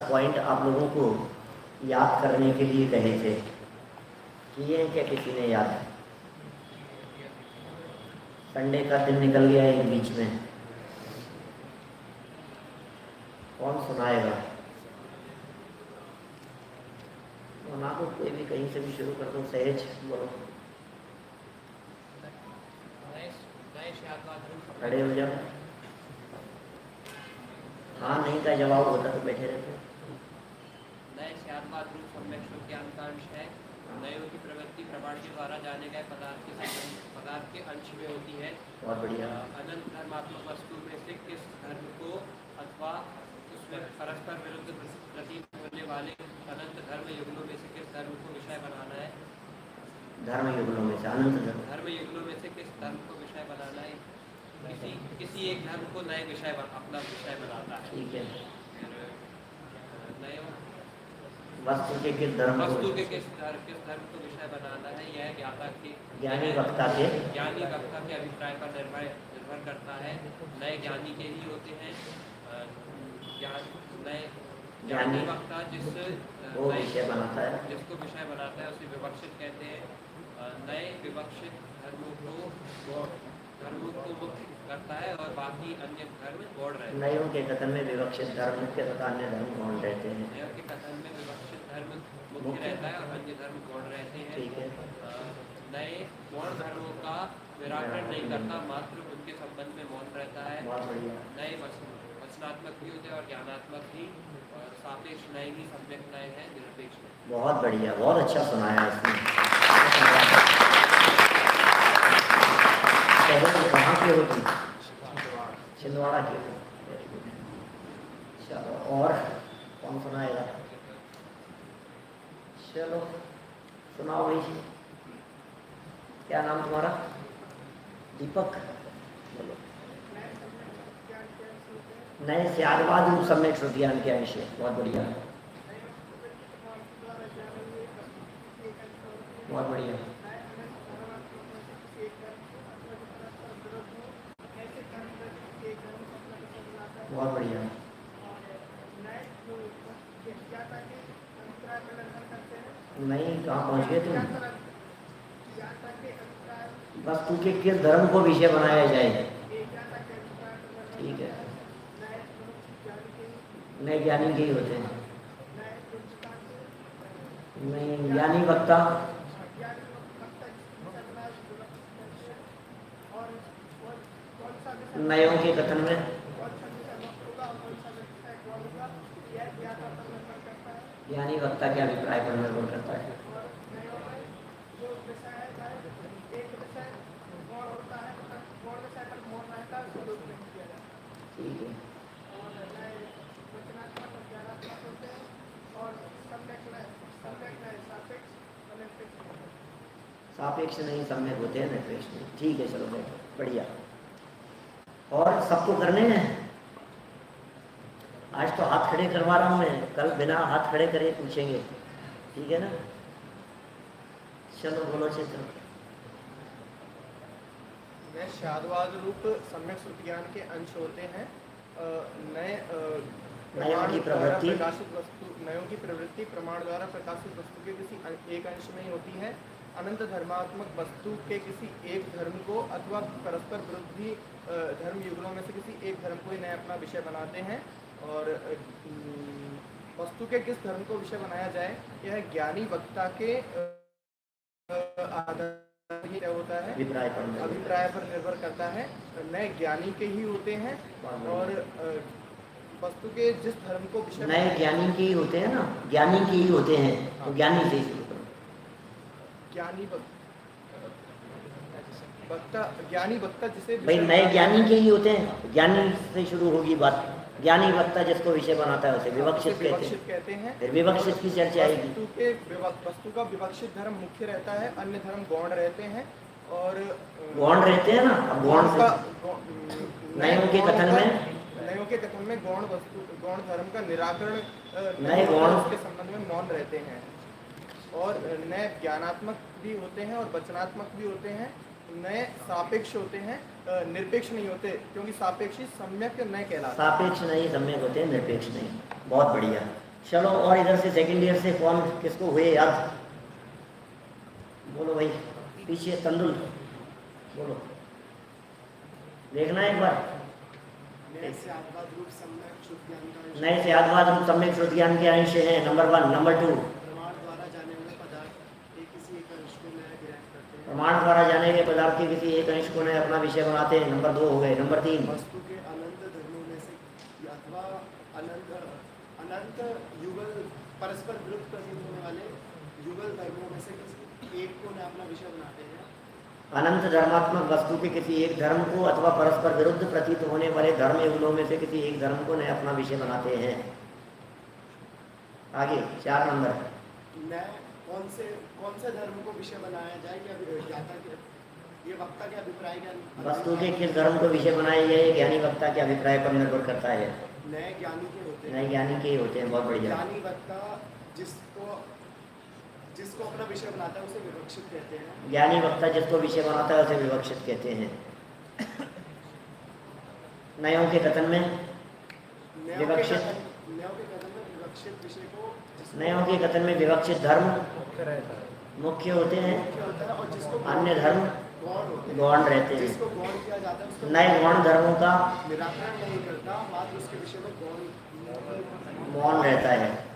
Point आप लोगों को याद करने के लिए कहे थे, किए क्या किसी ने याद? संडे का दिन निकल गया एक बीच में, कौन सुनाएगा? ना तो कोई भी कहीं से भी शुरू कर दो, सहज बोलो, खड़े हो जाओ। हाँ नहीं का जवाब होता तो बैठे रहते। नए स्यादवाद रूप सम्यक श्लोक के अंकांश है। नयों की प्रवृत्ति प्रमाण के द्वारा जाने गए पदार्थ के अंश में होती है। बहुत बढ़िया। अनंत धर्मात्मक वस्तु में से किस धर्म को अथवा उसमें परस्पर विरुद्ध प्रतीत होने वाले अनंत धर्म युगलों में से किस धर्म को विषय बनाना है? धर्म युगलों में से अनंत धर्म युगलों में से किस धर्म को विषय बनाना है? किसी एक धर्म को नए विषय अपना विषय बनाता है। ठीक है। नए वस्तु के किस धर्म को विषय बनाना है, यह ज्ञानी वक्ता के अभिप्राय पर निर्भर करता है। नए ज्ञानी के ही होते हैं। नए ज्ञानी वक्ता वो विषय बनाता है, जिसको विषय बनाता है उसे विवक्षित कहते हैं। नए विवक्षित धर्मों को मुख्य करता है और बाकी अन्य धर्म गौण रहते हैं। नयों के कथन में विवक्षित धर्म मुख्य तथा अन्य धर्म गौण रहते हैं। नयों के कथन में विवक्षित धर्म मुख्य रहता है और अन्य धर्म गौण रहते हैं। ठीक है। नए गौण धर्मों का निराकरण नहीं करता, मात्र उनके संबंध में मौन रहता है। नए वचनात्मक भी होते हैं और ज्ञानात्मक भी, और सापेक्ष नए ही सम्यक नए है, निरपेक्ष। बहुत बढ़िया, बहुत अच्छा सुनाया इसने। कहाँ की होगी? छिंदवाड़ा की। चलो, और कौन सुनाएगा? चलो सुनाओ भाई। क्या नाम तुम्हारा? दीपक। बोलो। नए स्यादवाद रूप सम्यक श्रुतियान के अंश। बहुत बढ़िया, बहुत बढ़िया। बहुत बढ़िया। नहीं, कहाँ पहुँच गए तुम? वस्तु के किस धर्म को विषय बनाया जाए? ठीक है। नए ज्ञानी के ही होते हैं। नहीं, ज्ञानी वक्ता नयों के कथन में ज्ञानी वक्ता के अभिप्राय पर निर्भर करता है। ठीक है। सापेक्ष नहीं सम्यक होते हैं, निरपेक्ष नहीं। ठीक है, चलो बढ़िया। और सबको करने हैं। आज तो हाथ खड़े करवा रहा हूँ मैं, कल बिना हाथ खड़े करे पूछेंगे, ठीक है ना? चलो बोलो चित्र। नए स्यादवाद रूप सम्यक श्रुति ज्ञान के अंश होते हैं। नयों की प्रवृत्ति प्रकाशित वस्तु, नयों की प्रवृत्ति प्रमाण द्वारा प्रकाशित वस्तु के किसी एक अंश में ही होती है। अनंत धर्मात्मक वस्तु के किसी एक धर्म को अथवा परस्पर विरुद्धी धर्म युगलों में से किसी एक धर्म को ही नए अपना विषय बनाते हैं। और वस्तु के किस धर्म को विषय बनाया जाए, यह ज्ञानी वक्ता के आधार क्या होता है, अभिप्राय पर निर्भर करता है। नए ज्ञानी के ही होते हैं और वस्तु के जिस धर्म को विषय नए ज्ञानी के ही होते हैं ना, ज्ञानी के ही होते हैं। तो ज्ञानी से ज्ञानी वक्ता जिसे भाई नए ज्ञानी के ही होते हैं। ज्ञानी से शुरू होगी बात। ज्ञानी वक्ता जिसको विषय बनाता है उसे विवक्षित कहते हैं। फिर विवक्षित की चर्चा आएगी। वस्तु का विवक्षित धर्म मुख्य रहता है, अन्य धर्म गौण रहते हैं। और गौण रहते हैं ना, अब गौण का नयों के कथन में गौण धर्म का निराकरण नए गौण के संबंध में मौन रहते हैं। और नए ज्ञानात्मक भी होते हैं और वचनात्मक भी होते हैं। नए सापेक्ष होते हैं, निरपेक्ष नहीं होते, क्योंकि सापेक्षी सम्यक नए कहलाते हैं। सापेक्ष नहीं सम्यक होते हैं, निरपेक्ष नहीं। बहुत बढ़िया। चलो, और इधर से सेकंड ईयर से कौन किसको हुए याद? बोलो भाई, पीछे तंदुल बोलो, देखना एक बार। नए से आत्मवाद रूप सम्यक श्रुत ज्ञान के अंश हैं, नंबर 1। नंबर 2, प्रमाण द्वारा जाने वाले पदार्थ के किसी एक अंश को नया ग्रहण करते हैं। प्रमाण द्वारा जाने गए पदार्थ के किसी एक अंश को नया अपना विषय बनाते हैं, नंबर 2 हो गए। नंबर 3, वस्तु के अनंत धर्मों में से अथवा अनंत युगल परस्पर विरुद्ध प्रतीत होने वाले युगल धर्मों में से किसी एक को न अपना विषय बनाते हैं। अनंत धर्मात्मक वस्तु के किसी एक धर्म को अथवा परस्पर विरुद्ध प्रतीत होने वाले धर्म युगलों में से किसी एक धर्म को नए अपना विषय बनाते हैं। आगे 4 नंबर, नए कौन से धर्म को विषय बनाया जाए, ये वक्ता के अभिप्राय का वस्तु के किस धर्म को विषय बनाया जाए, ज्ञानी वक्ता के अभिप्राय पर निर्भर करता है। नए ज्ञानी के होते हैं। नए ज्ञानी के होते हैं, बहुत बढ़िया। ज्ञानी वक्ता जिसको अपना विषय बनाता है उसे विवक्षित कहते हैं। ज्ञानी वक्ता जिसको विषय बनाता है उसे विवक्षित कहते हैं। नयों के कथन में विवक्षित, नयों के कथन में विवक्षित धर्म मुख्य होते हैं, अन्य धर्म गौण रहते हैं। नए गौण धर्मों का निराकरण नहीं करता, मात्र उसके विषय में मौन रहता है।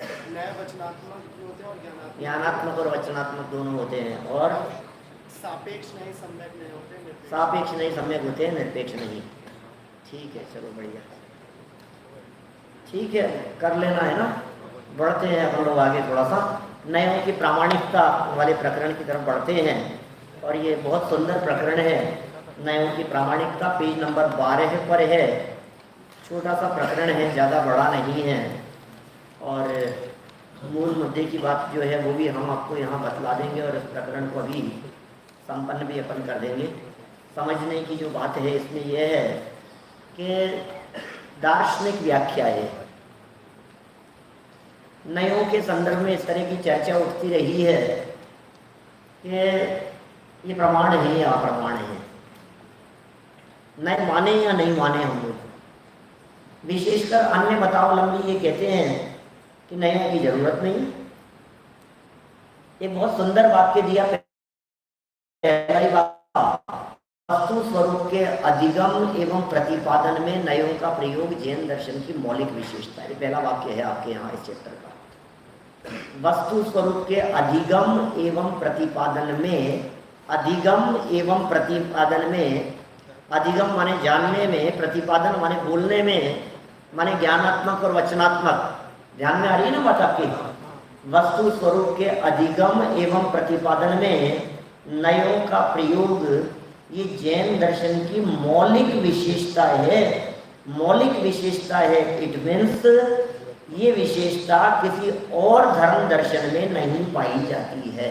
नए वचनात्मक होते हैं और ज्ञानात्मक और वचनात्मक दोनों होते हैं, और सापेक्ष नहीं सम्यक नहीं होते, सापेक्ष नहीं सम्यक होते हैं, निरपेक्ष नहीं। ठीक है, चलो बढ़िया, ठीक है, कर लेना है ना। बढ़ते हैं अपन लोग आगे थोड़ा सा, नयों की प्रामाणिकता वाले प्रकरण की तरफ बढ़ते हैं, और ये बहुत सुंदर प्रकरण है। नयों की प्रामाणिकता पेज नंबर 12 पर है। छोटा सा प्रकरण है, ज़्यादा बड़ा नहीं है, और मूल मुद्दे की बात जो है वो भी हम आपको यहाँ बतला देंगे, और इस प्रकरण को अभी संपन्न भी अपन कर देंगे। समझने की जो बात है इसमें यह है कि दार्शनिक व्याख्या है। नयों के संदर्भ में इस तरह की चर्चा उठती रही है कि ये प्रमाण है या अप्रमाण है, नए माने या नहीं माने हम लोग। विशेषकर अन्य मतावलंबी ये कहते हैं कि नयों की जरूरत नहीं। एक बहुत सुंदर वाक्य दिया, पहली बात, वस्तु स्वरूप के अधिगम एवं प्रतिपादन में नयों का प्रयोग जैन दर्शन की मौलिक विशेषता है। पहला वाक्य है आपके यहाँ इस चैप्टर का। वस्तु स्वरूप के अधिगम एवं प्रतिपादन में, अधिगम एवं प्रतिपादन में, अधिगम माने जानने में, प्रतिपादन माने बोलने में, माने ज्ञानात्मक और वचनात्मक। ध्यान में आ रही है ना बात आपकी? वस्तु स्वरूप के अधिगम एवं प्रतिपादन में नयों का प्रयोग ये जैन दर्शन की मौलिक विशेषता है। मौलिक विशेषता है, इट मीन्स ये विशेषता किसी और धर्म दर्शन में नहीं पाई जाती है।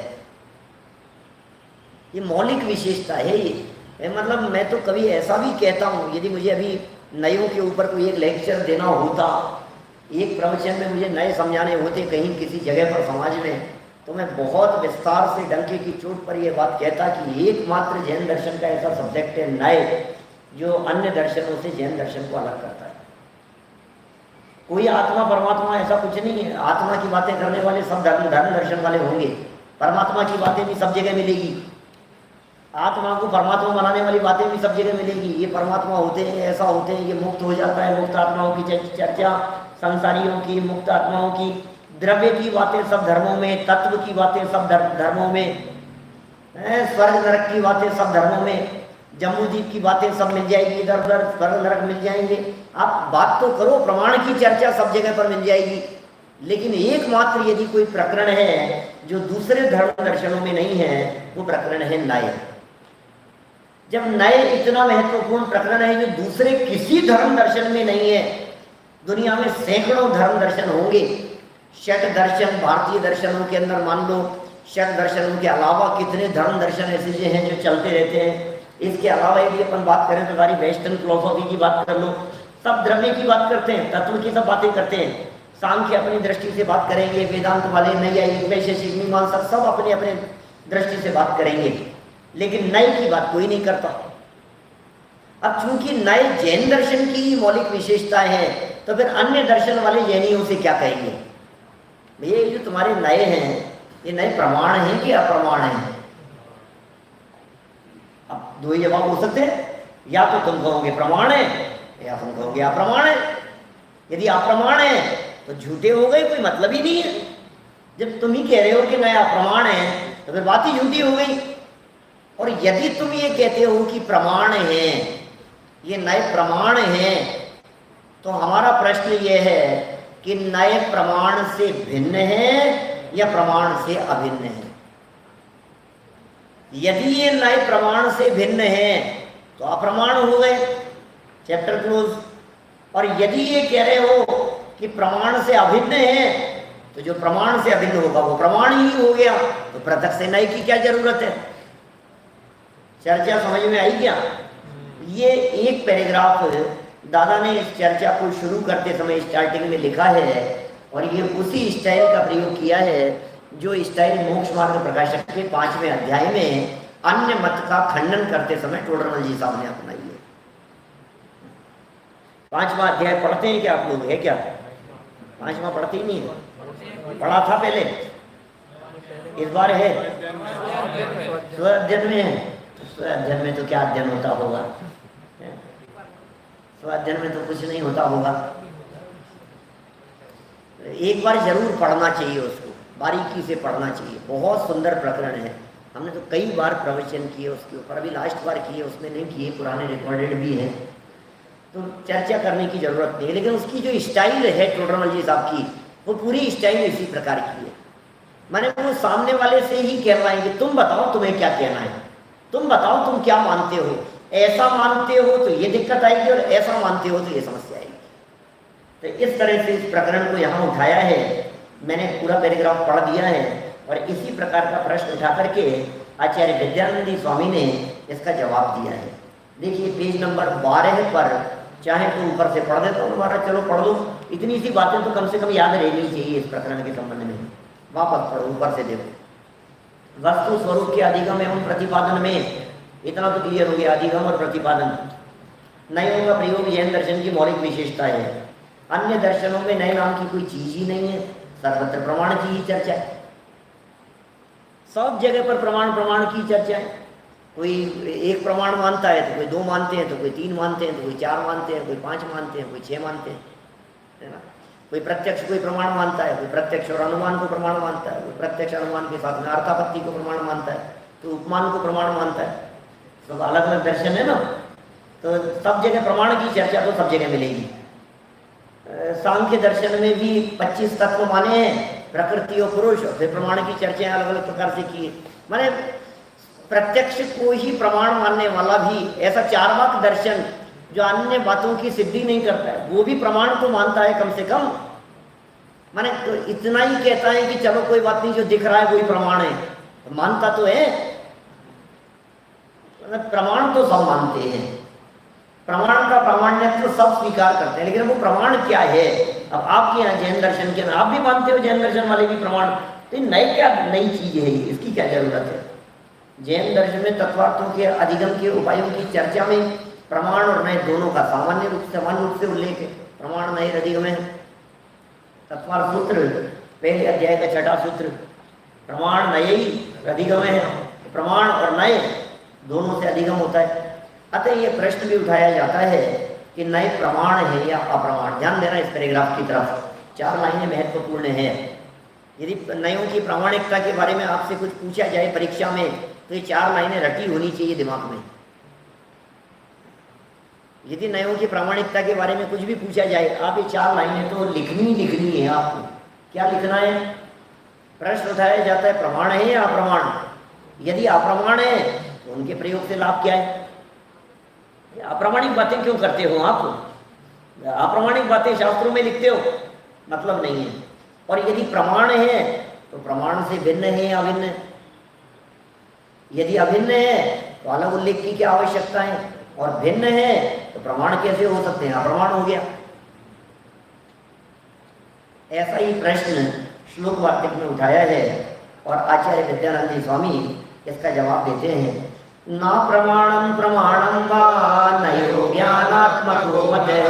ये मौलिक विशेषता है। ये मतलब मैं तो कभी ऐसा भी कहता हूँ, यदि मुझे अभी नयों के ऊपर कोई एक लेक्चर देना होता, एक प्रवचन में मुझे नए समझाने होते कहीं किसी जगह पर समाज में, तो मैं बहुत विस्तार से डंके की चोट पर यह बात कहता कि एकमात्र जैन दर्शन का ऐसा सब्जेक्ट है नए, जो अन्य दर्शनों से जैन दर्शन को अलग करता है। कोई आत्मा परमात्मा ऐसा कुछ नहीं है। आत्मा की बातें करने वाले सब धर्म दर्शन वाले होंगे, परमात्मा की बातें भी सब जगह मिलेगी, आत्मा को परमात्मा बनाने वाली बातें भी सब जगह मिलेगी। ये परमात्मा होते हैं, ऐसा होते हैं, ये मुक्त हो जाता है, मुक्त आत्माओं की चर्चा, संसारियों की, मुक्त आत्माओं की, द्रव्य की बातें सब धर्मों में, तत्व की बातें सब धर्मों में, स्वर्ग नरक की बातें सब धर्मों में, जम्बूद्वीप की बातें सब मिल जाएगी, इधर उधर स्वर्ग नरक मिल जाएंगे। आप बात तो करो, प्रमाण की चर्चा सब जगह पर मिल जाएगी। लेकिन एकमात्र यदि कोई प्रकरण है जो दूसरे धर्म दर्शनों में नहीं है, वो प्रकरण है नए। जब नए इतना महत्वपूर्ण प्रकरण है जो दूसरे किसी धर्म दर्शन में नहीं है, दुनिया में सैकड़ों धर्म दर्शन होंगे, षट दर्शन भारतीय दर्शनों के अंदर मान लो, षट दर्शनों के अलावा कितने धर्म दर्शन ऐसे हैं जो चलते रहते हैं। इसके अलावा यदि अपन बात करें तो सारी वेस्टर्न फिलोसॉफी की बात कर लो, सब द्रव्य की बात करते हैं, तत्व की सब बातें करते हैं। सांख्य अपनी दृष्टि से बात करेंगे, वेदांत वाले, नैयायिक, वैशेषिक, मीमांसक सब अपने अपने दृष्टि से बात करेंगे, लेकिन नए की बात कोई नहीं करता। अब चूंकि नए जैन दर्शन की मौलिक विशेषता है, तो फिर अन्य दर्शन वाले जैनियों से क्या कहेंगे? ये जो तुम्हारे नए हैं, ये नए प्रमाण हैं कि अप्रमाण हैं? अब दो ही जवाब हो सकते हैं, या तो तुम कहोगे प्रमाण है या तुम कहोगे अप्रमाण है। यदि अप्रमाण है तो झूठे हो गए, कोई मतलब ही नहीं है। जब तुम ही कह रहे हो कि नया अप्रमाण है तो फिर बात ही झूठी हो गई। और यदि तुम ये कहते हो कि प्रमाण है, ये नए प्रमाण हैं, तो हमारा प्रश्न ये है कि नए प्रमाण से भिन्न है या प्रमाण से अभिन्न है? यदि ये नए प्रमाण से भिन्न है तो अप्रमाण हो गए, चैप्टर क्लोज। और यदि ये कह रहे हो कि प्रमाण से अभिन्न है, तो जो प्रमाण से अभिन्न होगा वो प्रमाण ही हो गया, तो पृथक से नए की क्या जरूरत है? चर्चा समझ में आई क्या? ये एक पैराग्राफ दादा ने इस चर्चा को शुरू करते समय स्टार्टिंग में लिखा है, और ये उसी स्टाइल का प्रयोग किया है जो स्टाइल मोक्ष मार्ग प्रकाशक के 5वें अध्याय में अन्य मत का खंडन करते समय टोडरमल जी साहब ने अपनाई है। 5वां अध्याय पढ़ते हैं क्या आप लोग? है क्या 5वां? पढ़ते ही नहीं है? पढ़ा था पहले, इस बार है स्व अध्ययन में है। स्व अध्ययन में तो क्या अध्ययन होता होगा? स्व अध्ययन में तो कुछ नहीं होता होगा। एक बार जरूर पढ़ना चाहिए, उसको बारीकी से पढ़ना चाहिए। बहुत सुंदर प्रकरण है, हमने तो कई बार प्रवचन किए उसके ऊपर, अभी लास्ट बार किए, उसमें नहीं किए, पुराने रिकॉर्डेड भी हैं, तो चर्चा करने की जरूरत नहीं है। लेकिन उसकी जो स्टाइल है टोडरमल जी साहब की, वो पूरी स्टाइल इसी प्रकार की है। मैंने वो सामने वाले से ही कह रहा है कि तुम बताओ तुम्हें क्या कहना है, तुम बताओ तुम क्या मानते हो। ऐसा मानते हो तो ये दिक्कत आएगी, और ऐसा मानते हो तो ये समस्या आएगी। तो इस तरह से इस प्रकरण को यहाँ उठाया है, मैंने पूरा पैराग्राफ पढ़ दिया है, और इसी प्रकार का प्रश्न उठा करके आचार्य विद्यानंद स्वामी ने इसका जवाब दिया है। देखिए पेज नंबर 12 पर, चाहे तो ऊपर से पढ़ देता हूँ दोबारा, चलो पढ़ लो। इतनी सी बातें तो कम से कम याद रहनी चाहिए इस प्रकरण के संबंध में। वापस पढ़ो, ऊपर से देखो। वस्तु स्वरूप के अधिगम एवं प्रतिपादन में इतना तो क्लियर हो गया, अधिगम और प्रतिपादन। नयों का प्रयोग जैन दर्शन की मौलिक विशेषता है। अन्य दर्शनों में नए नाम की कोई चीज ही नहीं है, सर्वत्र प्रमाण की ही चर्चा है। सब जगह पर प्रमाण प्रमाण की चर्चा है। कोई एक प्रमाण मानता है तो कोई 2 मानते हैं, तो कोई 3 मानते हैं, तो कोई 4 मानते हैं, कोई 5 मानते हैं, कोई 6 मानते हैं, है ना। कोई प्रत्यक्ष कोई प्रमाण मानता है, कोई प्रत्यक्ष और अनुमान को प्रमाण मानता है, कोई प्रत्यक्ष अनुमान के साथ में अर्थापत्ति को प्रमाण मानता है, तो उपमान को प्रमाण मानता है। सब अलग अलग दर्शन है ना, तो सब जगह प्रमाण की चर्चा तो सब जगह मिलेगी। सांख्य दर्शन में भी 25 तत्व माने हैं, प्रकृति और पुरुष, और फिर प्रमाण की चर्चाएं अलग अलग प्रकार से की। माने प्रत्यक्ष को ही प्रमाण मानने वाला भी ऐसा चार्वाक दर्शन जो अन्य बातों की सिद्धि नहीं करता है, वो भी प्रमाण को मानता है कम से कम। माने तो इतना ही कहता है कि चलो कोई बात नहीं, जो दिख रहा है वही प्रमाण है, तो मानता तो है। प्रमाण तो सब मानते हैं, प्रमाण का प्रामाण्यत्व तो सब स्वीकार करते हैं, लेकिन वो प्रमाण क्या है? अब आपके यहाँ जैन दर्शन के, आप भी मानते हो, जैन दर्शन वाले भी प्रमाण, तो नई क्या नई चीज है, इसकी क्या जरूरत है? जैन दर्शन में तत्वार्थों के अधिगम के उपायों की चर्चा में प्रमाण और नए दोनों का समान रूप से उल्लेख है। प्रमाण नए अधिगम है। तत्वार्थ सूत्र पहले अध्याय का 6वां सूत्र, प्रमाण नए अधिगम है। प्रमाण और नए दोनों से अधिगम होता है। अतः ये प्रश्न भी उठाया जाता है कि नए प्रमाण है या अप्रमाण। ध्यान देना इस पैराग्राफ की तरफ, 4 लाइनें महत्वपूर्ण है। यदि नयों की प्रामाणिकता के बारे में आपसे कुछ पूछा जाए परीक्षा में, तो ये 4 लाइनें रटी होनी चाहिए दिमाग में। यदि नयों की प्रामाणिकता के बारे में कुछ भी पूछा जाए, आप ये 4 लाइनें तो लिखनी है आपको। क्या लिखना है? प्रश्न उठाया जाता है प्रमाण है या अप्रमाण। यदि अप्रमाण है तो उनके प्रयोग से लाभ क्या है? अप्रामाणिक बातें क्यों करते हो आप? अप्रामाणिक बातें शास्त्रों में लिखते हो, मतलब नहीं है। और यदि प्रमाण है तो प्रमाण से भिन्न है या अभिन्न है? यदि अभिन्न है तो अलग उल्लेख की क्या आवश्यकता है, और भिन्न है तो प्रमाण कैसे हो सकते हैं? अप्रमाण हो गया। ऐसा ही प्रश्न श्लोक वार्तिक में उठाया है, और आचार्य विद्यानंद स्वामी इसका जवाब देते हैं। ना प्रमाणम प्रमाणम वा नयो ज्ञानात्मको मते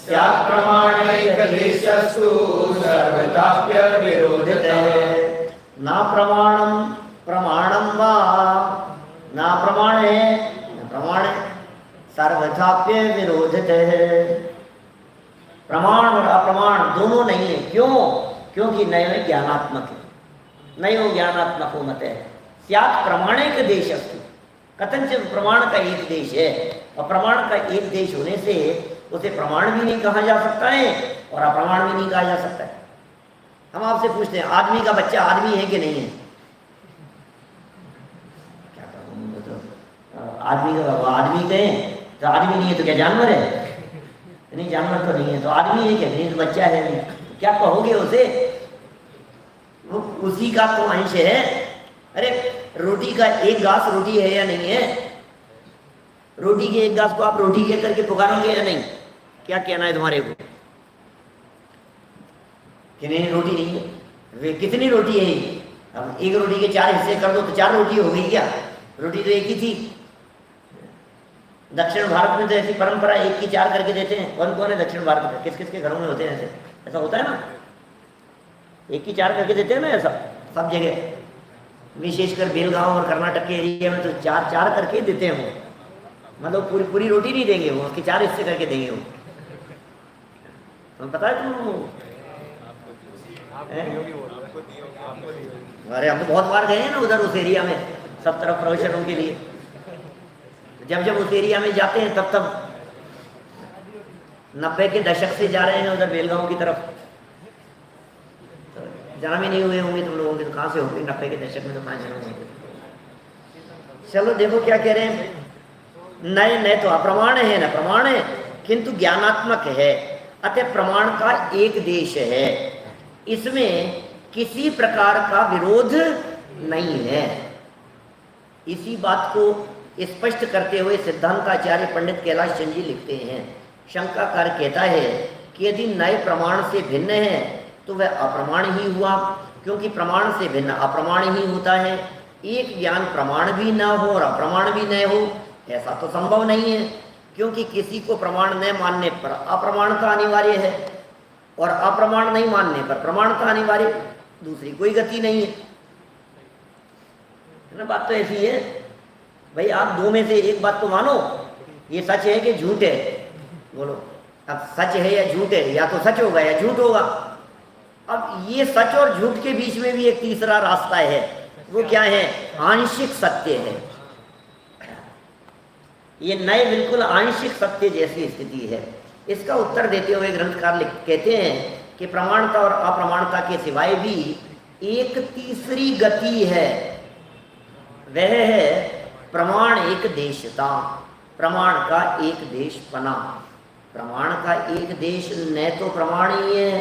स्यात् प्रमाणैकदेशस्तु सर्वथाप्यविरोधितः। ना प्रमाणम प्रमाणम वा, ना प्रमाण है न प्रमाण है, सर्वथाप्य विरोधितः। प्रमाण और अप्रमाण दोनों नहीं है। क्यों? क्योंकि नयो ज्ञानात्मक है, नयो ज्ञानात्मक मत है। स्यात् प्रमाणिक देशस्तु, कथनचित प्रमाण का एक देश है, और प्रमाण का एक देश होने से उसे प्रमाण भी नहीं कहा जा सकता है और अप्रमाण भी नहीं कहा जा सकता है। हम आपसे पूछते हैं, आदमी का बच्चा आदमी है कि नहीं है? क्या कहूँ, तो आदमी का आदमी कहें तो आदमी नहीं है तो क्या जानवर है? नहीं, जानवर तो नहीं है, तो आदमी है क्या? नहीं, तो बच्चा है नहीं, क्या कहोगे उसे? वो उसी का तो अंश है। अरे रोटी का एक घास रोटी है या नहीं है? रोटी के एक घास को आप रोटी कह करके पुकारोगे या नहीं? क्या कहना है तुम्हारे को कि नहीं रोटी नहीं है? वे कितनी रोटी है? अब एक रोटी के 4 हिस्से कर दो तो 4 रोटी हो गई क्या? रोटी तो एक ही थी। दक्षिण भारत में तो ऐसी परंपरा 1 की 4 करके देते हैं। कौन कौन है दक्षिण भारत में? किस किस के घरों में होते हैं ऐसे? ऐसा होता है ना, 1 की 4 करके देते हैं ना, ऐसा सब जगह, विशेषकर बेलगांव और कर्नाटक के एरिया में तो 4 करके देते हैं वो। मतलब पूरी रोटी नहीं देंगे वो, उसके 4 हिस्से करके देंगे वो। तुम्हें पता है तुम? अरे हम तो बहुत बार गए हैं ना उधर उस एरिया में, सब तरफ प्रवचनों के लिए। जब जब उस एरिया में जाते हैं तब 90 के दशक से जा रहे हैं उधर बेलगांव की तरफ। तो जन्म ही नहीं हुए होंगे तुम लोगों के, तो कहाँ से होंगे 90 के दशक में? तो कहाँ जन्म होंगे? चलो देखो क्या कह रहे हैं, नए तो अप्रमाण है न प्रमाण है, किंतु ज्ञानात्मक है, अतः प्रमाण का एक देश है, इसमें किसी प्रकार का विरोध नहीं है। इसी बात को स्पष्ट करते हुए सिद्धांताचार्य पंडित कैलाश चंद जी लिखते हैं, शंकाकार कहता है कि यदि नए प्रमाण से भिन्न है तो वह अप्रमाण ही हुआ, क्योंकि प्रमाण से भिन्न अप्रमाण ही होता है। एक ज्ञान प्रमाण भी न हो और अप्रमाण भी न हो, ऐसा तो संभव नहीं है, क्योंकि किसी को प्रमाण न मानने पर अप्रमाणता अनिवार्य है और अप्रमाण नहीं मानने पर प्रमाणता अनिवार्य, दूसरी कोई गति नहीं है ना। बात तो ऐसी है भाई, आप दो में से एक बात तो मानो, ये सच है कि झूठ है, बोलो। अब सच है या झूठ है, या तो सच होगा या झूठ होगा। अब ये सच और झूठ के बीच में भी एक तीसरा रास्ता है, वो क्या है? आंशिक सत्य है। ये नए बिल्कुल आंशिक सत्य जैसी स्थिति है। इसका उत्तर देते हुए ग्रंथकार कहते हैं कि प्रमाणता और अप्रमाणता के सिवाय भी एक तीसरी गति है, वह है प्रमाण एक देशता, प्रमाण का एक देश पना। प्रमाण का एक देश न तो प्रमाण ही है,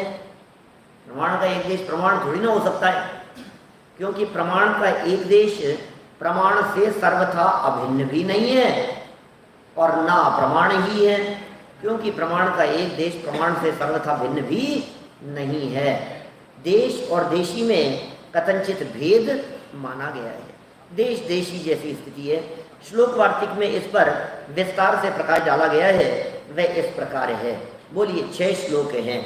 प्रमाण का एक देश प्रमाण थोड़ी ना हो सकता है, क्योंकि प्रमाण का एक देश प्रमाण से सर्वथा अभिन्न भी नहीं है और ना प्रमाण ही है, क्योंकि प्रमाण का एक देश प्रमाण से सर्वथा भिन्न भी नहीं है। देश और देशी में कथनचित भेद माना गया है, देश देशी जैसी स्थिति है। श्लोक वार्तिक में इस पर विस्तार से प्रकाश डाला गया है, वह इस प्रकार है। बोलिए, 6 श्लोक हैं।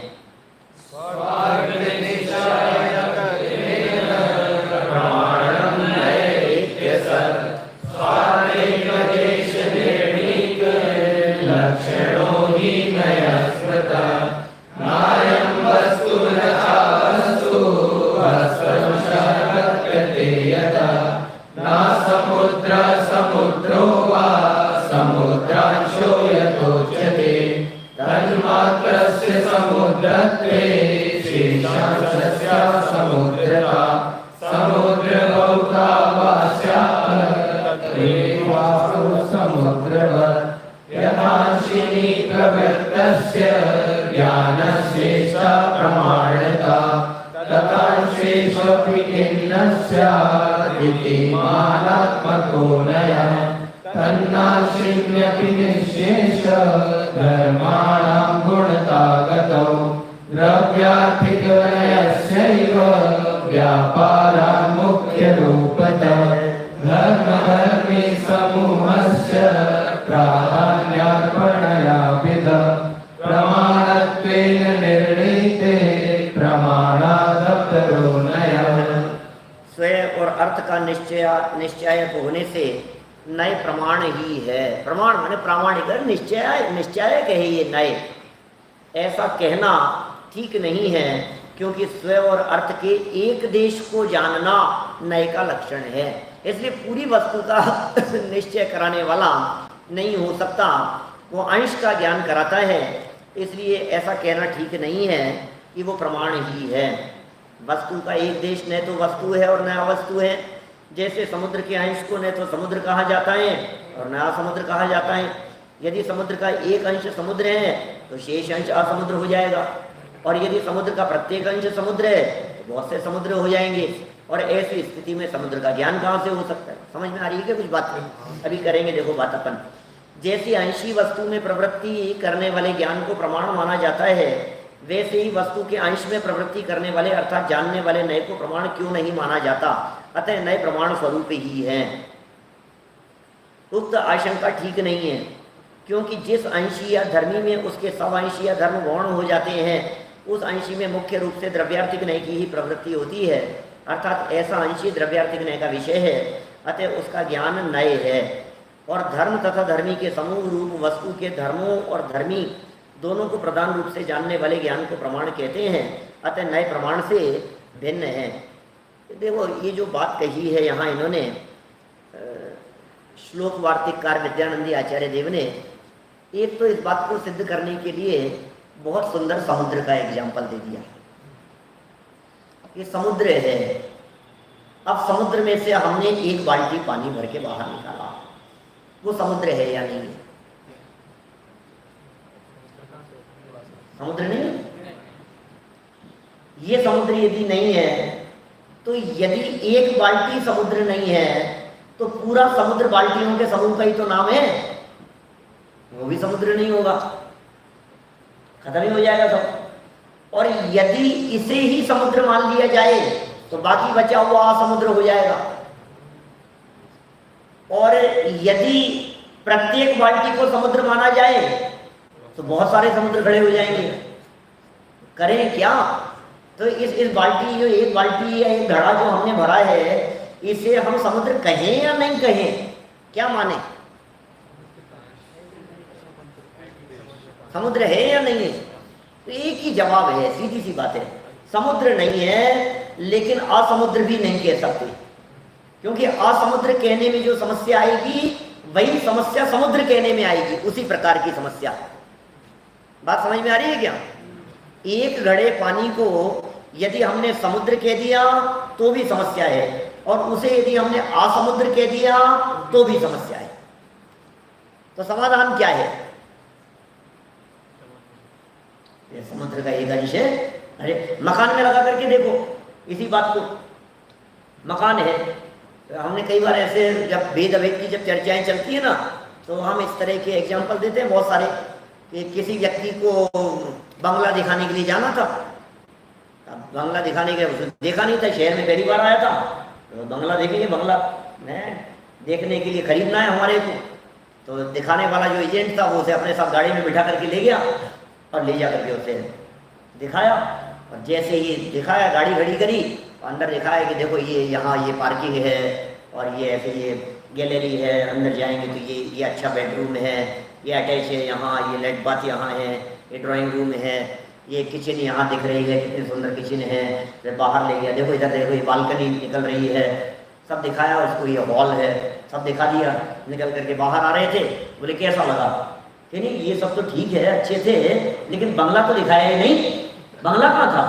प्रमाण स्वयं और अर्थ का निश्चय होने से नए प्रमाण ही है। प्रमाण माने प्रामाणिक, निश्चय है ये नए, ऐसा कहना ठीक नहीं है, क्योंकि स्वयं और अर्थ के एक देश को जानना नए का लक्षण है। इसलिए पूरी वस्तु का निश्चय कराने वाला नहीं हो सकता, वो अंश का ज्ञान कराता है। इसलिए ऐसा कहना ठीक नहीं है कि वो प्रमाण ही है। वस्तु का एक देश न तो वस्तु है और न अवस्तु है। जैसे समुद्र के अंश को न तो समुद्र कहा जाता है और न असमुद्र कहा जाता है। यदि समुद्र का एक अंश समुद्र है तो शेष अंश असमुद्र हो जाएगा, और यदि समुद्र का प्रत्येक अंश समुद्र है तो बहुत से समुद्र हो जाएंगे। और ऐसी स्थिति में समुद्र का ज्ञान कहाँ से हो सकता है? समझ में आ रही है क्या कुछ बात? नहीं, अभी करेंगे, देखो बात अपन। जैसे अंशी वस्तु में प्रवृत्ति करने वाले ज्ञान को प्रमाण माना जाता है, वैसे ही वस्तु के अंश में प्रवृत्ति करने वाले अर्थात जानने वाले नए को प्रमाण क्यों नहीं माना जाता? अतः नए प्रमाण स्वरूप ही है। उक्त आशंका ठीक नहीं है, क्योंकि जिस अंशी या धर्मी में उसके सब अंशी या धर्म गौण हो जाते हैं, उस अंशी में मुख्य रूप से द्रव्यार्थिक नय की ही प्रवृत्ति होती है, अर्थात ऐसा अंशी द्रव्यार्थिक नय का विषय है। अतः उसका ज्ञान नय है। और धर्म तथा धर्मी के समूह रूप वस्तु के धर्मों और धर्मी दोनों को प्रधान रूप से जानने वाले ज्ञान को प्रमाण कहते हैं। अतः नए प्रमाण से भिन्न है। देखो ये जो बात कही है यहाँ इन्होंने, श्लोक वार्तिककार विद्यानंदी आचार्य देव ने, एक तो इस बात को सिद्ध करने के लिए बहुत सुंदर समुद्र का एग्जाम्पल दे दिया। ये समुद्र है, अब समुद्र में से हमने एक बाल्टी पानी भर के बाहर निकाला, वो समुद्र है या नहीं है? समुद्र नहीं। ये समुद्र यदि नहीं है तो यदि एक बाल्टी समुद्र नहीं है तो पूरा समुद्र बाल्टियों के समूह का ही तो नाम है, वो भी समुद्र नहीं होगा, खत्म ही हो जाएगा सब। और यदि इसे ही समुद्र मान लिया जाए तो बाकी बचा हुआ समुद्र हो जाएगा। और यदि प्रत्येक बाल्टी को समुद्र माना जाए तो बहुत सारे समुद्र खड़े हो जाएंगे। करें क्या? तो इस बाल्टी, जो एक बाल्टी या एक घड़ा जो हमने भरा है, इसे हम समुद्र कहें या नहीं कहें, क्या माने? समुद्र है या नहीं है? तो एक ही जवाब है, सीधी सी बात है, समुद्र नहीं है। लेकिन असमुद्र भी नहीं कह सकते, क्योंकि असमुद्र कहने में जो समस्या आएगी वही समस्या समुद्र कहने में आएगी, उसी प्रकार की समस्या। बात समझ में आ रही है क्या? एक घड़े पानी को यदि हमने समुद्र कह दिया तो भी समस्या है, और उसे यदि हमने असमुद्र कह दिया तो भी समस्या है। तो समाधान क्या है? ये समुद्र का एक अंश है। अरे मकान में लगा करके देखो इसी बात को। मकान है, तो हमने कई बार ऐसे जब भेद अभेद की जब चर्चाएं चलती है ना, तो हम इस तरह के एग्जाम्पल देते हैं बहुत सारे। कि किसी व्यक्ति को बंगला दिखाने के लिए जाना था, अब बंगला दिखाने के उसे देखा नहीं था, शहर में पहली बार आया था, तो बंगला देखेंगे, बंगला देखने के लिए खरीदना है हमारे को। तो दिखाने वाला जो एजेंट था वो उसे अपने साथ गाड़ी में बिठा करके ले गया और ले जा करके उसे दिखाया। और जैसे ही दिखाया, गाड़ी खड़ी करी, अंदर दिखाया कि देखो ये यहाँ ये पार्किंग है, और ये ऐसे ये गैलरी है, अंदर जाएंगे तो ये अच्छा बेडरूम है, ये अटैच है, यहाँ ये लेट बाथ यहाँ है, ये ड्राइंग रूम है, ये किचन यहाँ दिख रही है, कितनी सुंदर किचन है। फिर बाहर ले गया, देखो इधर देखो ये बालकनी निकल रही है, सब दिखाया उसको, ये हॉल है, सब दिखा दिया। निकल करके बाहर आ रहे थे, बोले कैसा लगा? कि नहीं ये सब तो ठीक है, अच्छे थे, लेकिन बंगला तो दिखाया ही नहीं। बंगला कहाँ था?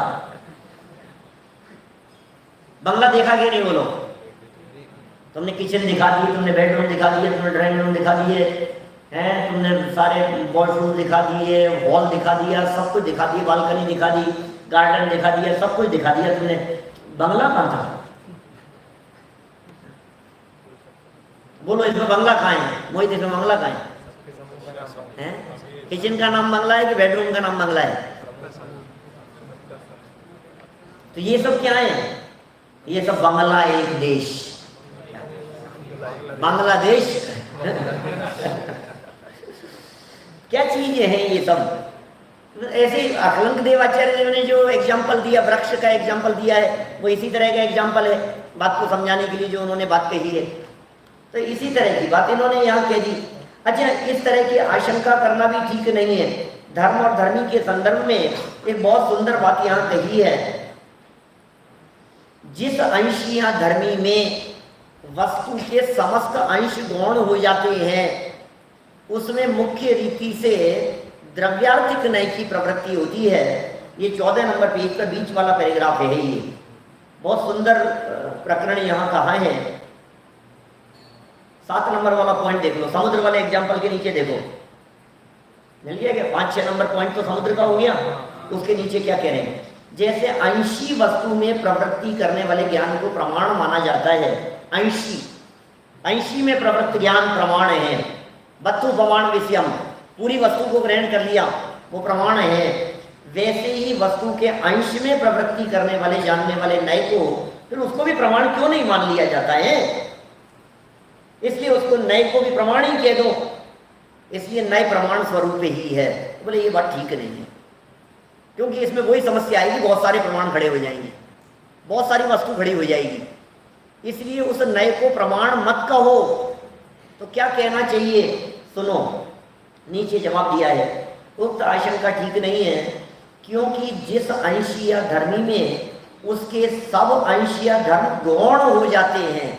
बंगला देखा कि नहीं बोलो? तुमने किचन दिखा दी, तुमने बेडरूम दिखा दिए, तुमने ड्राइंग रूम दिखा दिए हैं, तुमने सारे वॉशरूम दिखा दिए, हॉल दिखा दिया, सब कुछ दिखा दिया, बालकनी दिखा दी, गार्डन दिखा दिया, सब कुछ दिखा दिया तुमने। बंगला कहाँ था? बोलो इसमें बंगला कहाँ है? मोहित इसमें बंगला कहाँ है? किचन का नाम बंगला है कि बेडरूम का नाम बंगला है? तो ये सब क्या है? ये सब बंगला एक देश, बांग्लादेश क्या चीजें हैं ये सब? ऐसे ही अखलंक देवाचार्य जी ने जो एग्जाम्पल दिया, वृक्ष का एग्जाम्पल दिया है, वो इसी तरह का एग्जाम्पल है बात को समझाने के लिए जो उन्होंने बात कही है। तो इसी तरह की बात इन्होंने यहाँ कह दी। अच्छा, इस तरह की आशंका करना भी ठीक नहीं है। धर्म और धर्मी के संदर्भ में एक बहुत सुंदर बात यहाँ कही है, जिस अंश या धर्मी में वस्तु के समस्त अंश गौण हो जाते हैं उसमें मुख्य रीति से द्रव्यार्थिक नय की प्रवृत्ति होती है। ये 14 नंबर पेज का बीच वाला पैराग्राफ है। ये बहुत सुंदर प्रकरण यहाँ कहा है। 7 नंबर वाला पॉइंट देख लो, समुद्र वाले एग्जाम्पल के नीचे देखो, मिल गया क्या? 5-6 नंबर पॉइंट तो समुद्र का हो गया। उसके नीचे क्या कह रहे हैं? जैसे अंशी वस्तु में प्रवृत्ति करने वाले ज्ञान को प्रमाण माना जाता है। अंशी में प्रवृत्ति ज्ञान प्रमाण है। वस्तु प्रमाण विषयम, पूरी वस्तु को ग्रहण कर लिया वो प्रमाण है। वैसे ही वस्तु के अंश में प्रवृत्ति करने वाले जानने वाले नय को फिर उसको भी प्रमाण क्यों नहीं मान लिया जाता है? इसलिए उसको नय को भी प्रमाण ही कह दो, इसलिए नय प्रमाण स्वरूप ही है। बोले ये बात ठीक नहीं है, क्योंकि इसमें वही समस्या आएगी, बहुत सारे प्रमाण खड़े हो जाएंगे, बहुत सारी वस्तु खड़ी हो जाएगी। इसलिए उस नय को प्रमाण मत कहो। तो क्या कहना चाहिए? सुनो, नीचे जवाब दिया है। उक्त आशंका ठीक नहीं है, क्योंकि जिस अंश या धर्मी में उसके सब अंश या धर्म गौण हो जाते हैं,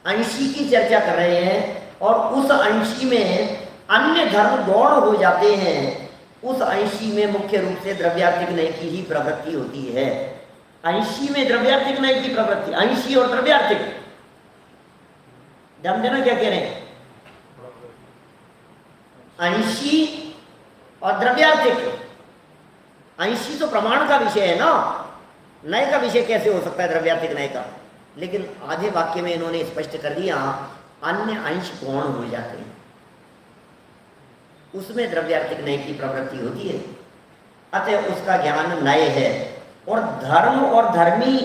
अंशी की चर्चा कर रहे हैं, और उस अंशी में अन्य धर्म गौण हो जाते हैं, उस अंशी में मुख्य रूप से द्रव्यार्थिक नय की ही प्रवृत्ति होती है। अंशी में द्रव्यार्थिक नय की प्रवृत्ति, अंशी और द्रव्यार्थिक, ध्यान देना क्या कह रहे हैं? अंशी और द्रव्यार्थिक। अंशी तो प्रमाण का विषय है ना, नय का विषय कैसे हो सकता है द्रव्यार्थिक नय का? लेकिन आधे वाक्य में इन्होंने स्पष्ट कर दिया अन्य अंश गौण हो जाते हैं, उसमें द्रव्यार्थिक नय की प्रवृत्ति होती है, अतः उसका ज्ञान नय है। और धर्म और धर्मी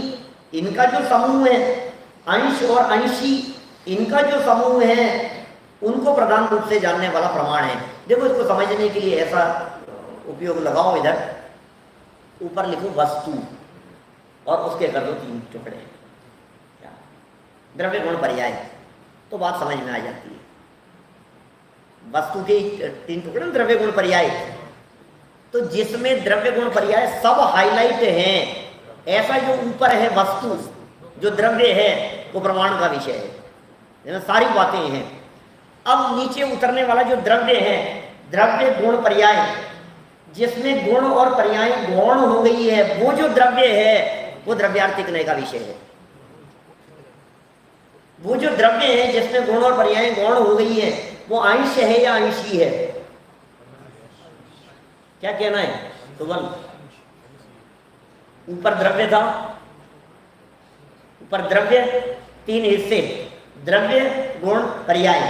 इनका जो समूह है, अंश और अंशी इनका जो समूह है, उनको प्रधान रूप से जानने वाला प्रमाण है। देखो, इसको समझने के लिए ऐसा उपयोग लगाओ, इधर ऊपर लिखो वस्तु और उसके कर दो 3 टुकड़े, क्या द्रव्य गुण पर्याय, तो बात समझ में आ जाती है। वस्तु के 3 टुकड़े, द्रव्य गुण पर्याय, तो जिसमें द्रव्य गुण पर्याय सब हाईलाइट हैं, ऐसा जो ऊपर है वस्तु जो द्रव्य है वो प्रमाण का विषय है, सारी बातें हैं। अब नीचे उतरने वाला जो द्रव्य है, द्रव्य गुण पर्याय, जिसमें गुण और पर्याय गौण हो गई है, वो जो द्रव्य है वो द्रव्यार्थिक नय का विषय है। वो जो द्रव्य है जिसमें गुण और पर्याय गौण हो गई है, वो अंश है या अंशी है? क्या कहना है सुबल? ऊपर द्रव्य था, ऊपर द्रव्य 3 हिस्से, द्रव्य गुण पर्याय,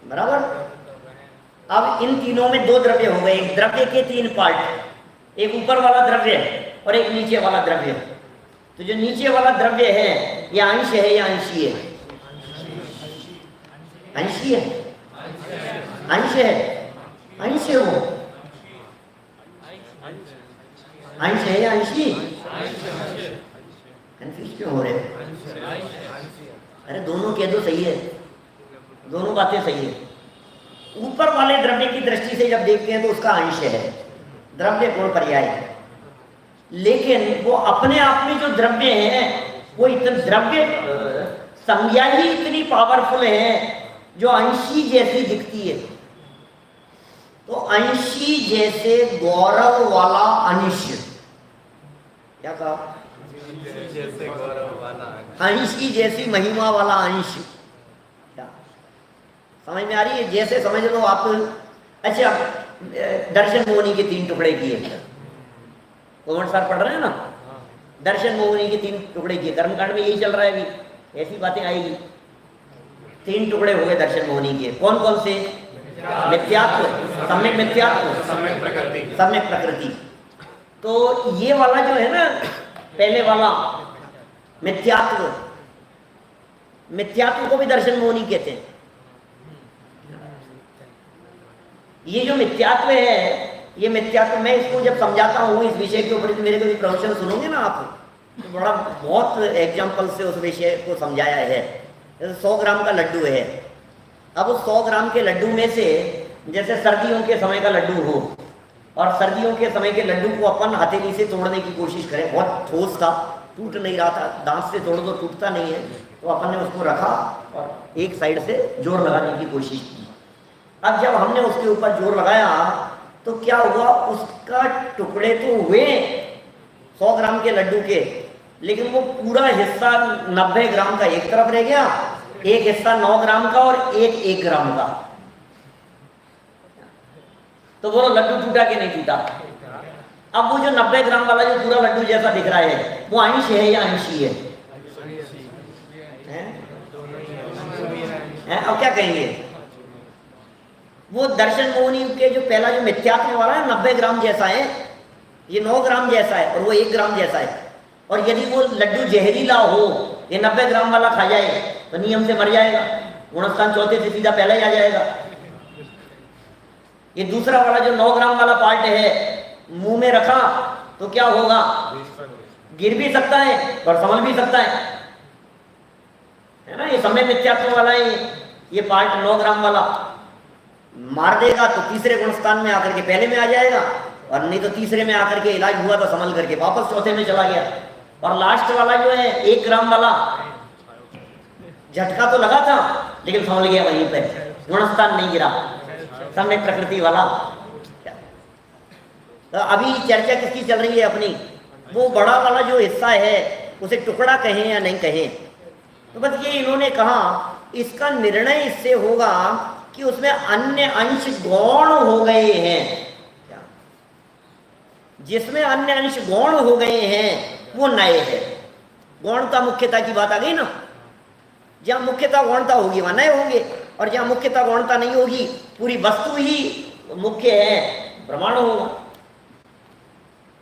बराबर। अब इन तीनों में 2 द्रव्य हो गए, एक द्रव्य के 3 पार्ट, एक ऊपर वाला द्रव्य और एक नीचे वाला द्रव्य। तो जो नीचे वाला द्रव्य है यह अंश है या अंशी है? अंशी है, अंश है, अंश है, वो अंश है या अंशी? कंफ्यूज क्यों हो रहे? अरे दोनों कह दो, सही है, दोनों बातें सही है। ऊपर वाले द्रव्य की दृष्टि से जब देखते हैं तो उसका अंश है, द्रव्य गुण पर्याय, लेकिन वो अपने आप में जो द्रव्य है वो इतने द्रव्य संज्ञा ही इतनी पावरफुल है जो अंशी जैसी दिखती है। तो अंशी जैसे गौरव वाला अंश, क्या कहा? जैसे गौरव वाला अंशी जैसी महिमा वाला अंश, क्या समझ में आ रही है? जैसे समझ लो आप। अच्छा, दर्शन मोहिनी के 3 टुकड़े किए, कोमट सर पढ़ रहे हैं ना, दर्शन मोहिनी के 3 टुकड़े किए, कर्मकांड में यही चल रहा है अभी, ऐसी बातें आएगी। 3 टुकड़े हो गए दर्शन मोहिनी के, कौन कौन से? मिथ्यात्व, सम्यक मिथ्यात्व, सम्यक प्रकृति, सम्यक प्रकृति। तो ये वाला जो है ना, पहले वाला मिथ्यात्व, मिथ्यात्व को भी दर्शन मोहिनी कहते हैं। ये जो मिथ्यात्व है ये मिथ्यात्व मैं इसको जब समझाता हूँ इस विषय के ऊपर, मेरे कभी प्रवचन सुनोगे ना आप, तो बड़ा बहुत एग्जाम्पल से उस विषय को समझाया है। जैसे 100 ग्राम का लड्डू है, अब उस 100 ग्राम के लड्डू में से जैसे सर्दियों के समय का लड्डू हो, और सर्दियों के समय के लड्डू को अपन हथेली से तोड़ने की कोशिश करें, बहुत ठोस था, टूट नहीं रहा था, दांत से तोड़ दो टूटता नहीं है, तो अपन ने उसको रखा और एक साइड से जोर लगाने की कोशिश की। अब जब हमने उसके ऊपर जोर लगाया तो क्या हुआ, उसका टुकड़े तो हुए 100 ग्राम के लड्डू के, लेकिन वो पूरा हिस्सा 90 ग्राम का एक तरफ रह गया, एक हिस्सा 9 ग्राम का और एक 1 ग्राम का। तो बोलो लड्डू टूटा कि नहीं टूटा? अब वो जो 90 ग्राम वाला जो पूरा लड्डू जैसा दिख रहा है, वो अंश है या अंशी है? अब क्या कहेंगे? वो दर्शन मोहनी के जो पहला जो मिथ्यात्व वाला है 90 ग्राम जैसा है, ये 9 ग्राम जैसा है और वो 1 ग्राम जैसा है। और यदि वो लड्डू जहरीला हो, ये 90 ग्राम वाला खा जाए तो नियम से मर जाएगा, गुणस्थान चौथे से सीधा पहले ही आ जाएगा। ये दूसरा वाला जो 9 ग्राम वाला पार्ट है, मुंह में रखा तो क्या होगा, गिर भी सकता है और संभल भी सकता है ना। ये समय मिथ्यात्व वाला है, ये पार्ट 9 ग्राम वाला मार देगा तो तीसरे गुणस्थान में आकर के पहले में आ जाएगा, और नहीं तो तीसरे में आकर के इलाज हुआ तो संभल करके वापस चौथे में चला गया। और लास्ट वाला जो है 1 ग्राम वाला, झटका तो लगा था लेकिन संभल गया वहीं पे, गुणस्थान नहीं गिरा, समय प्रकृति वाला। तो अभी चर्चा किसकी चल रही है अपनी, वो बड़ा वाला जो हिस्सा है उसे टुकड़ा कहें या नहीं कहें, तो बस ये इन्होंने कहा इसका निर्णय इससे होगा कि उसमें अन्य अंश गौण हो गए हैं। जिसमें अन्य अंश गौण हो गए हैं वो नए है। गौणता मुख्यता की बात आ गई ना, जहां मुख्यता गौणता होगी वहां नए होंगे, और जहां मुख्यता गौणता नहीं होगी, पूरी वस्तु ही मुख्य है, प्रमाण होगा।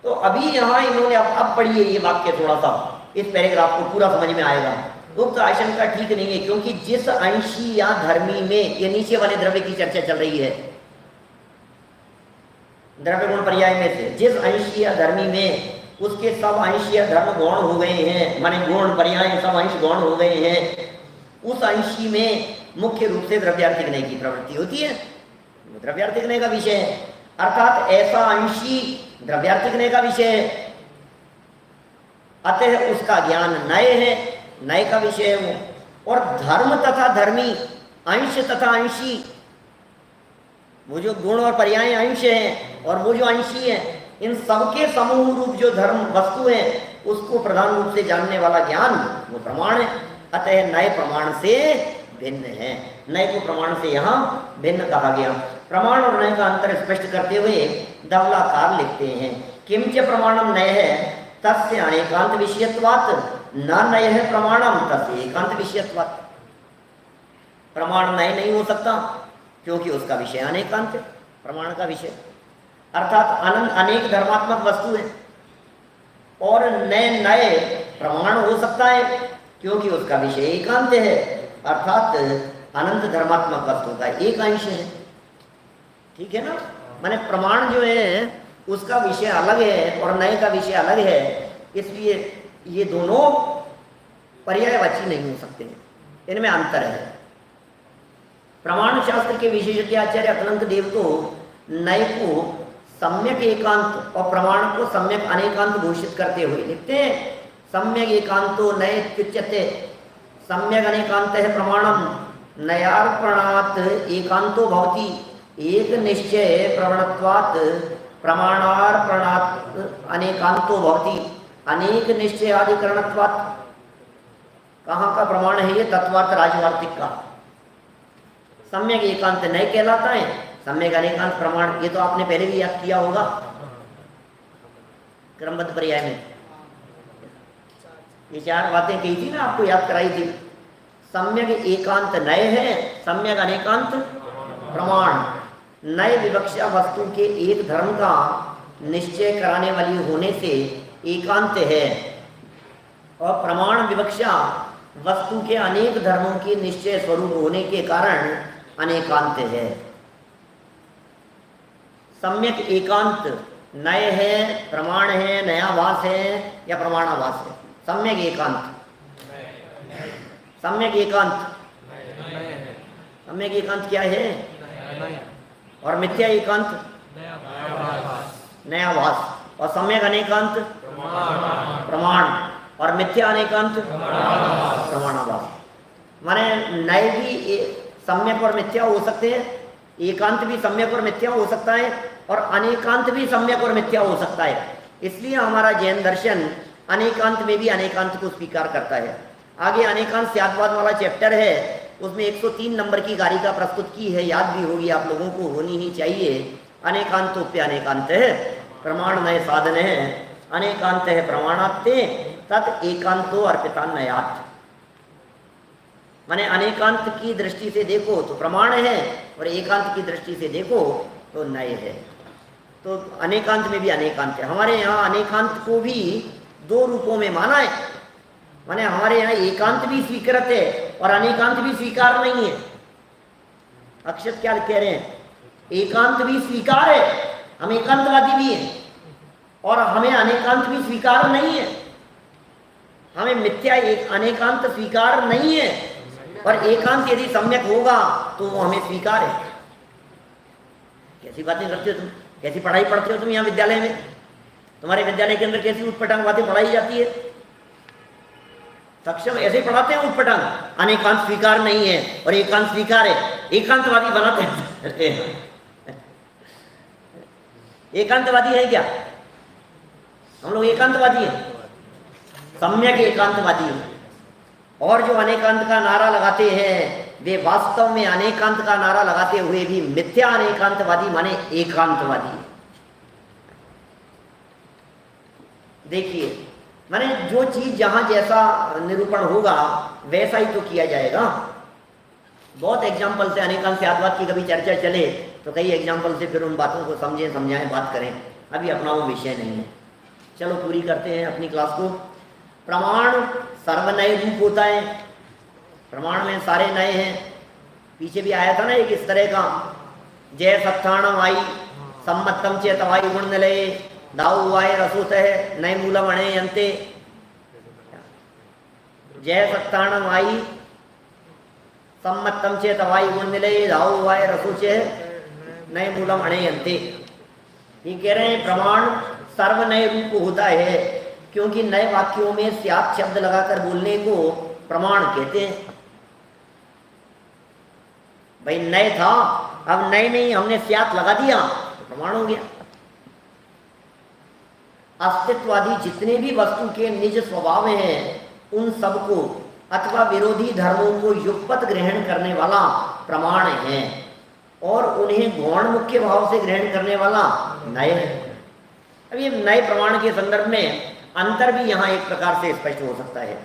तो अभी यहां इन्होंने अब पढ़िए ये वाक्य, थोड़ा सा इस पैराग्राफ को पूरा समझ में आएगा। उक्त आशंका ठीक नहीं है, क्योंकि जिस अंशी या धर्मी में, ये नीचे वाले द्रव्य की चर्चा चल रही है, द्रव्य गुण पर्याय में से जिस अंशी या धर्मी में उसके सब अंश या धर्म गौण हो गए हैं, माने गुण पर्याय सब अंश गौण हो गए हैं, उस अंशी में मुख्य रूप से द्रव्यार्थिकनय की प्रवृत्ति होती है। द्रव्यार्थिकनय का विषय है, अर्थात ऐसा अंशी द्रव्यार्थिकनय का विषय है, अतः उसका ज्ञान नय है, नय का विषय है वो। और धर्म तथा धर्मी, अंश तथा अंशी, वो जो गुण और पर्याय अंश हैं और वो जो अंशी है, इन सबके समूह रूप जो धर्म वस्तु है उसको प्रधान रूप से जानने वाला ज्ञान वो प्रमाण है। अतः नए प्रमाण से भिन्न है, नए को प्रमाण से यहाँ भिन्न कहा गया। प्रमाण और नए का अंतर स्पष्ट करते हुए धवलाकार लिखते हैं, किंच प्रमाणम नय है तस्य अनेकांत विषयत्वात्, न नय है प्रमाणम तस्य एकांत विषयत्वात्। प्रमाण नए नहीं हो सकता क्योंकि उसका विषय अनेकांत है, प्रमाण का विषय, अर्थात अनंत अनेक धर्मात्मक वस्तु है। और नए नए प्रमाण हो सकता है क्योंकि उसका विषय एकांत है, अर्थात अनंत धर्मात्मक वस्तु का एक अंश है। ठीक है ना, माने प्रमाण जो है उसका विषय अलग है और नए का विषय अलग है, इसलिए ये दोनों पर्यायवाची नहीं हो सकते, इनमें अंतर है। प्रमाण शास्त्र के विशेषज्ञ आचार्य अकलंक देव तो नए को सम्यक एकांत और प्रमाण को सम्यक अनेकांत घोषित करते हुए लिखते हैं, सम्यक एकांतो नए त्युच्यते, सम्यक अनेकांत है प्रमाणम, नयार्पणात् एकांतो भवति, एक निश्चय प्रवणत्वात् प्रमाणार्पणात् अनेकांतो भवति, अनेक निश्चय आदिकरणत्वात्। कहाँ का प्रमाण है ये? तत्वार्थ राजवार्तिक का। सम्यक एकांत नए कहलाता है, सम्यक अनेकांत प्रमाण, ये तो आपने पहले भी याद किया होगा क्रमबद्ध पर्याय में, ये 4 बातें कही थी ना, आपको याद कराई थी। सम्यक एकांत नए है, सम्यक अनेकांत प्रमाण। नए विवक्षा वस्तु के एक धर्म का निश्चय कराने वाली होने से एकांत है, और प्रमाण विवक्षा वस्तु के अनेक धर्मों की निश्चय स्वरूप होने के कारण अनेकांत है। सम्यक एकांत नय है, प्रमाण है, नयाभास है या प्रमाणाभास है? सम्यक एकांत, सम्यक एकांत, सम्यक एकांत क्या है? और मिथ्या एकांत नयाभास, और सम्यक अनेकांत प्रमाण, और मिथ्या अनेकांत प्रमाणाभास। माने नय भी सम्यक और मिथ्या हो सकते हैं, एकांत भी सम्यक और मिथ्या हो सकता है, और अनेकांत भी सम्यक और मिथ्या हो सकता है। इसलिए हमारा जैन दर्शन अनेकांत में भी अनेकांत को स्वीकार करता है। आगे अनेकांत स्याद्वाद वाला चैप्टर है, उसमें 103 नंबर की कारिका प्रस्तुत की है, याद भी होगी आप लोगों को, होनी ही चाहिए। अनेकांतोप्य अनेकांत है, प्रमाण नय साधन है, अनेकांत है प्रमाणात्ते तत् एकांतो अर्पिता नयात्। माने अनेकांत की दृष्टि से देखो तो प्रमाण है, और एकांत की दृष्टि से देखो तो नय है। तो अनेकांत में भी अनेकांत है। हमारे यहाँ अनेकांत को भी दो रूपों में माना है। माने हमारे यहाँ एकांत भी स्वीकृत है और अनेकांत भी स्वीकार नहीं है। अक्षत क्या कह रहे हैं? एकांत भी स्वीकार है, हम एकांतवादी भी हैं, और हमें अनेकांत भी स्वीकार नहीं है। हमें मिथ्या एक अनेकांत स्वीकार नहीं है, और एकांत यदि सम्यक होगा तो वो हमें स्वीकार है। कैसी बातें करते हो तुम? कैसी पढ़ाई पढ़ते हो तुम यहाँ विद्यालय में? तुम्हारे विद्यालय के अंदर कैसी उठपटांग बातें पढ़ाई जाती है? सक्षम ऐसे पढ़ाते हैं उठपटांग, अनेकांत स्वीकार नहीं है और एकांत स्वीकार है, एकांतवादी बनाते हैं। एकांतवादी है क्या हम लोग? एकांतवादी है, सम्यक एकांतवादी है। और जो अनेकांत का नारा लगाते हैं वे वास्तव में अनेकांत का नारा लगाते हुए भी मिथ्या अनेकांतवादी माने एकांतवादी। देखिए, माने जो चीज जहां जैसा निरूपण होगा वैसा ही तो किया जाएगा। बहुत एग्जाम्पल से अनेकांत स्याद्वाद की कभी चर्चा चले तो कई एग्जाम्पल से फिर उन बातों को समझें, समझाएं, बात करें। अभी अपना वो विषय नहीं है। चलो पूरी करते हैं अपनी क्लास को। प्रमाण सर्वनय रूप होता है, प्रमाण में सारे नए हैं। पीछे भी आया था ना एक इस तरह का, जय सत्थाणम आई सम्मतम चेत वायु गुण निलये दाऊ वाय रसोत है नय मूलम अणे यंते। जय सत्थाणम आई सम्मतम चेत वायु गुण निलये दाऊ वाय रसोच है नय मूलम अणे यंते। ये कह रहे हैं प्रमाण सर्व नए रूप होता है, क्योंकि नए वाक्यों में स्यात् शब्द लगाकर बोलने को प्रमाण कहते हैं। भाई नए था, अब नए नहीं, हमने स्यात् लगा दिया तो प्रमाण हो गया। अस्तित्ववादी जितने भी वस्तु के निज स्वभाव हैं उन सबको अथवा विरोधी धर्मों को युगपत ग्रहण करने वाला प्रमाण है, और उन्हें गौण मुख्य भाव से ग्रहण करने वाला नए है। अब ये नए प्रमाण के संदर्भ में अंतर भी यहाँ एक प्रकार से स्पष्ट हो सकता है।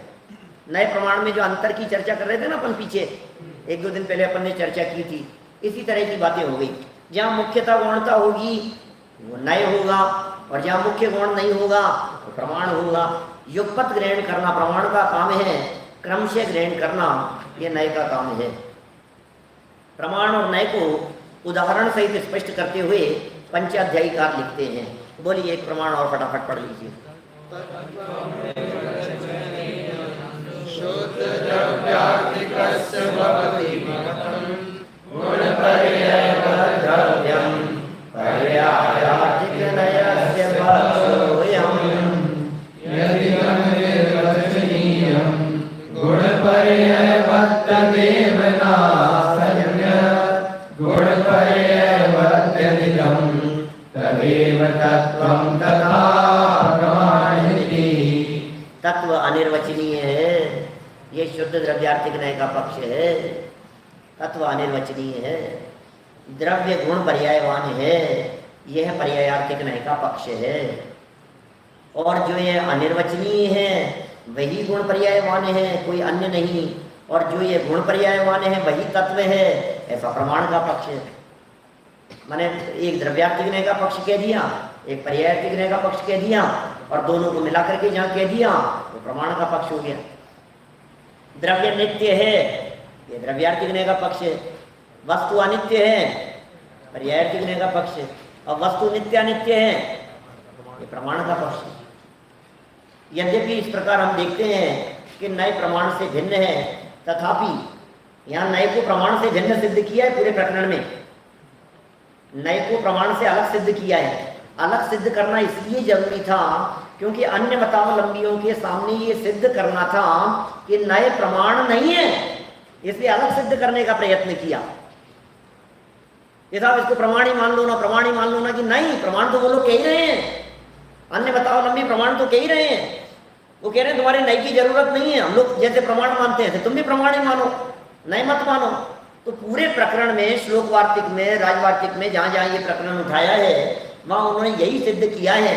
नए प्रमाण में जो अंतर की चर्चा कर रहे थे ना अपन पीछे, एक दो दिन पहले अपन ने चर्चा की थी, इसी तरह की बातें हो गई। जहाँ मुख्यता गौणता होगी वो नए होगा, और जहाँ मुख्य गौण नहीं होगा तो प्रमाण होगा। युगपत ग्रहण करना प्रमाण का काम है, क्रमशः ग्रहण करना ये नए का काम है। प्रमाण और नए को उदाहरण सहित स्पष्ट करते हुए पंचाध्यायीकार लिखते हैं। बोलिए एक प्रमाण और फटाफट पढ़ लीजिए। तत्व अनिर्वचनीय है, ये शुद्ध द्रव्यार्थिक न्याय का पक्ष है। तत्व अनिर्वचनीय है, द्रव्य गुण पर्यायवान है, यह पर्यायार्थिक न्याय का पक्ष है। और जो ये अनिर्वचनीय है वही गुण पर्यायवान है, कोई अन्य नहीं। और जो ये गुण पर्यायवान है वही तत्व है, ऐसा प्रमाण का पक्ष है। मैंने एक द्रव्यार्थिक न्याय का पक्ष कह दिया, एक पर्यायार्थिक न्याय का पक्ष कह दिया, और दोनों को मिलाकर के जहाँ कह दिया तो प्रमाण का पक्ष हो गया। द्रव्य नित्य है, ये द्रव्यार्थिक न्याय का पक्ष है। वस्तु अनित्य है, पर्यायार्थिक न्याय का पक्ष है। और वस्तु नित्यानित्य है, ये प्रमाण का पक्ष है। यद्यपि इस प्रकार हम देखते हैं कि नए प्रमाण से भिन्न है, तथापि यहाँ नए को प्रमाण से भिन्न सिद्ध किया है पूरे प्रकरण में। नए को प्रमाण से अलग सिद्ध किया है। अलग सिद्ध करना इसलिए जरूरी था क्योंकि अन्य मतावलंबियों के सामने ये सिद्ध करना था कि नए प्रमाण नहीं है, इसलिए अलग सिद्ध करने का प्रयत्न किया। ये साहब इसको प्रमाण ही मान लो ना, प्रमाण ही मान लो ना, कि नहीं, प्रमाण तो वो लोग कह ही रहे हैं, अन्य मतावलंबी प्रमाण तो कह ही रहे हैं। वो कह रहे हैं तुम्हारे नए की जरूरत नहीं है, हम लोग जैसे प्रमाण मानते हैं तुम भी प्रमाण ही मानो, नए मत मानो। तो पूरे प्रकरण में, श्लोक वार्तिक में, राजवार्तिक में, जहां जहां ये प्रकरण उठाया है वहां उन्होंने यही सिद्ध किया है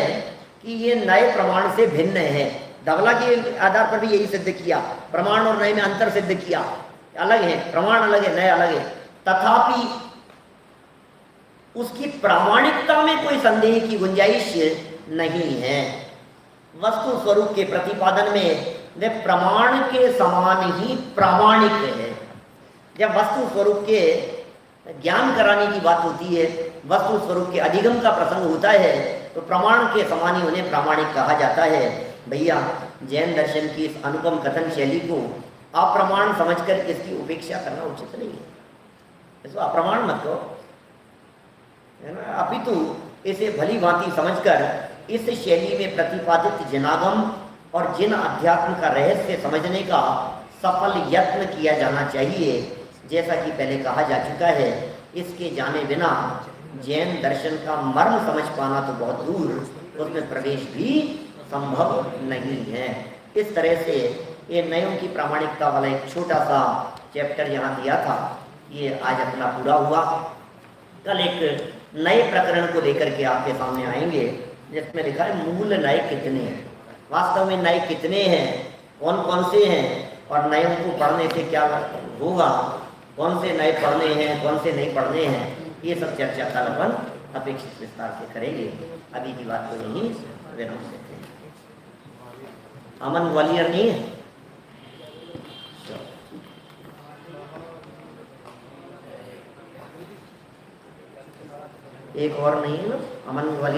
कि ये नए प्रमाण से भिन्न है। धवला के आधार पर भी यही सिद्ध किया, प्रमाण और नए में अंतर सिद्ध किया, अलग है, प्रमाण अलग है, नए अलग है। तथापि उसकी प्रामाणिकता में कोई संदेह की गुंजाइश नहीं है। वस्तु स्वरूप के प्रतिपादन में वे प्रमाण के समान ही प्रामाणिक है। जब वस्तु स्वरूप के ज्ञान कराने की बात होती है, वस्तु स्वरूप के अधिगम का प्रसंग होता है, तो प्रमाण के समान ही उन्हें प्रामाणिक कहा जाता है। भैया, जैन दर्शन की इस अनुपम कथन शैली को अप्रमाण समझकर इसकी उपेक्षा करना उचित नहीं है। इसको अप्रमाण मत करो, है ना, अपितु इसे भली भांति समझकर इस शैली में प्रतिपादित जिनागम और जिन अध्यात्म का रहस्य समझने का सफल यत्न किया जाना चाहिए। जैसा कि पहले कहा जा चुका है, इसके जाने बिना जैन दर्शन का मर्म समझ पाना तो बहुत दूर, उसमें प्रवेश भी संभव नहीं है। इस तरह से ये नयों की प्रामाणिकता वाला एक छोटा सा चैप्टर यहाँ दिया था, ये आज अपना पूरा हुआ। कल एक नए प्रकरण को लेकर के आपके सामने आएंगे जिसमें लिखा है मूल नए कितने हैं। वास्तव में नए कितने हैं, कौन कौन से हैं, और नयों को पढ़ने से क्या होगा, कौन से नए पढ़ने हैं, कौन से नहीं पढ़ने हैं, ये सब चर्चा कल अपन अपेक्षित विस्तार से करेंगे। अभी की बात को यही विराम देते हैं। अमन ग्वालियर नहीं है, एक और नहीं है ना, अमन ग्वालियर।